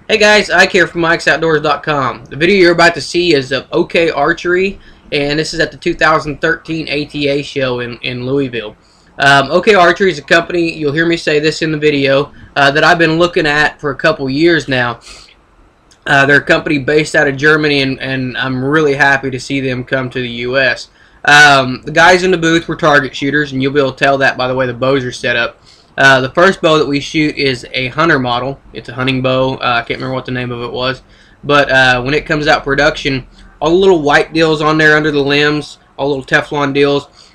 Hey guys, Ike here from Mike'sOutdoors.com. The video you're about to see is of OK Archery, and this is at the 2013 ATA show in Louisville. OK Archery is a company, you'll hear me say this in the video, that I've been looking at for a couple years now. They're a company based out of Germany, and I'm really happy to see them come to the U.S. The guys in the booth were target shooters, and you'll be able to tell that by the way the bows are set up. The first bow that we shoot is a hunter model. It's a hunting bow. I can't remember what the name of it was. But when it comes out production, all the little white deals on there under the limbs, all the little Teflon deals,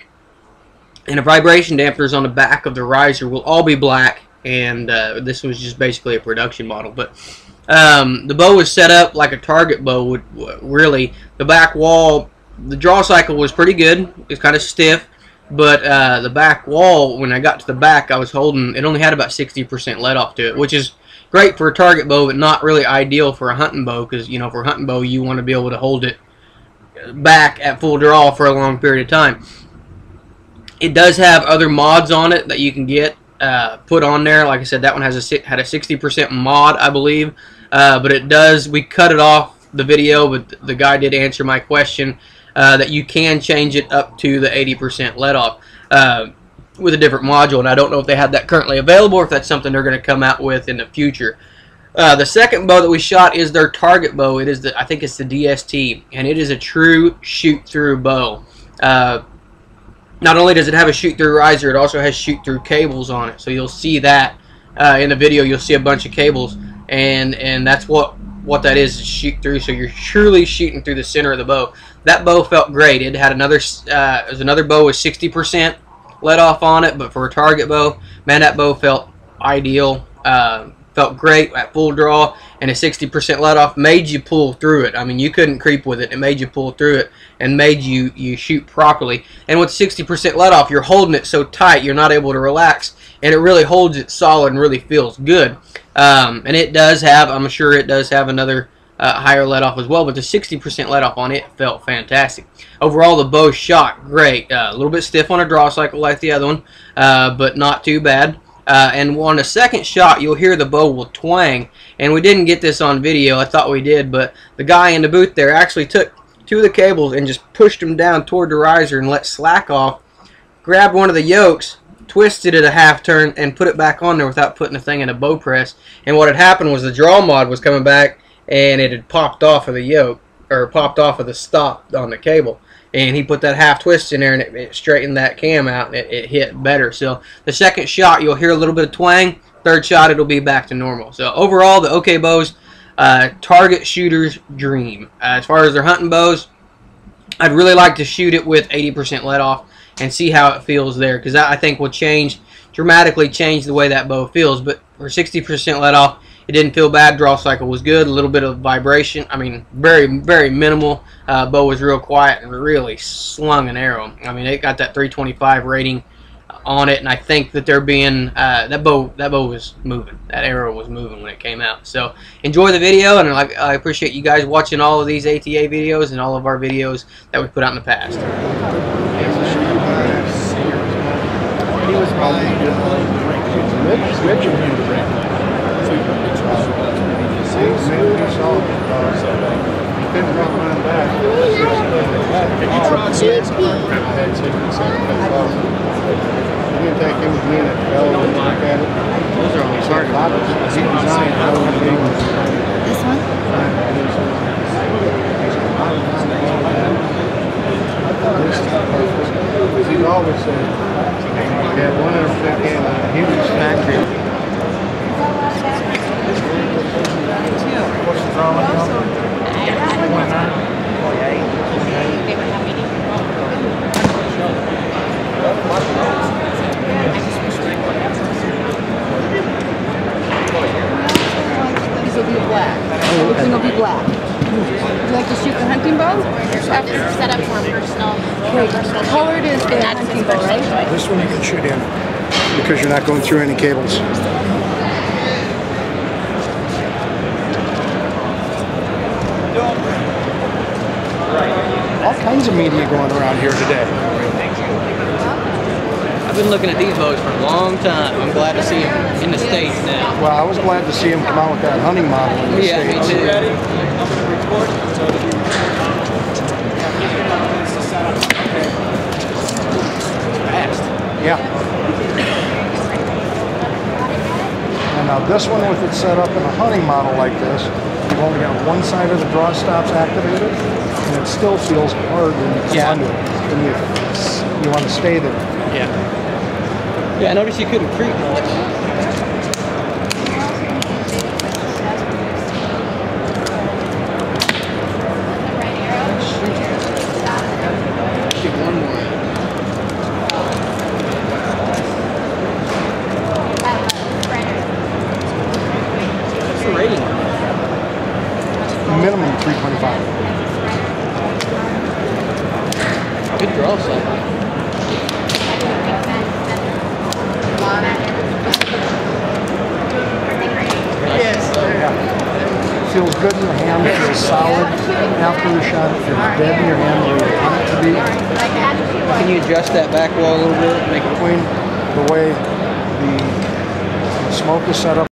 and the vibration dampers on the back of the riser will all be black. And this was just basically a production model. But the bow was set up like a target bow would really. The back wall, the draw cycle was pretty good. It's kind of stiff. But the back wall, when I got to the back, I was holding, it only had about 60% let off to it, which is great for a target bow, but not really ideal for a hunting bow, because, you know, for a hunting bow, you want to be able to hold it back at full draw for a long period of time. It does have other mods on it that you can get put on there. Like I said, that one had a 60% mod, I believe, but it does, we cut it off the video, but the guy did answer my question. That you can change it up to the 80% let off with a different module, and I don't know if they have that currently available or if that's something they're going to come out with in the future. The second bow that we shot is their target bow. It is I think it's the DST, and it is a true shoot-through bow. Not only does it have a shoot-through riser, it also has shoot-through cables on it. So you'll see that in the video. You'll see a bunch of cables, and that's what that is shoot through. So you're truly shooting through the center of the bow. That bow felt great. It had another another bow with 60% let off on it, but for a target bow, man, that bow felt ideal. Felt great at full draw, and a 60% let off made you pull through it. I mean, you couldn't creep with it. It made you pull through it and made you shoot properly. And with 60% let off, you're holding it so tight you're not able to relax, and it really holds it solid and really feels good. And it does have, I'm sure it does have another higher let off as well, but the 60% let off on it felt fantastic. Overall, the bow shot great. A little bit stiff on a draw cycle like the other one, but not too bad. And on the second shot, you'll hear the bow will twang. And we didn't get this on video. I thought we did, but the guy in the booth there actually took two of the cables and just pushed them down toward the riser and let slack off, grabbed one of the yokes, twisted it a half turn, and put it back on there without putting the thing in a bow press. And what had happened was the draw mod was coming back, and it had popped off of the yoke, or popped off of the stop on the cable. And he put that half twist in there, and it straightened that cam out, and it hit better. So the second shot, you'll hear a little bit of twang. Third shot, it'll be back to normal. So overall, the OK bows, target shooter's dream. As far as their hunting bows, I'd really like to shoot it with 80% let off and see how it feels there, because that I think will dramatically change the way that bow feels. But for 60% let off, it didn't feel bad. Draw cycle was good. A little bit of vibration. I mean, very, very minimal. Bow was real quiet and really slung an arrow. I mean, it got that 325 rating on it, and I think that they're being that bow was moving. That arrow was moving when it came out. So enjoy the video, and I appreciate you guys watching all of these ATA videos and all of our videos that we put out in the past. This one? He's always said, yeah, 100% in a huge factory. What's the drama number? These will be black. Everything will be black. Would you like to shoot the hunting bow? It's set up for personal. Okay, colored is the hunting bow, right? This one you can shoot in because you're not going through any cables. All kinds of media going around here today. I've been looking at these bows for a long time. I'm glad to see them in the States now. Well, I was glad to see him come out with that hunting model in the Yeah, me States. too. Yeah. And now this one, with it set up in a hunting model like this, you've only got one side of the draw stops activated, and it still feels hard when you come under it. And you want to stay there. Yeah. Yeah, I noticed you couldn't creep much. Get one more. What's the rating? Minimum 325. Good draw set. Yes. Yeah. Feels good in the hand, feels solid after the shot. It feels dead in your hand where you want it to be. Can you adjust that back wall a little bit? Make it Between the way the smoke is set up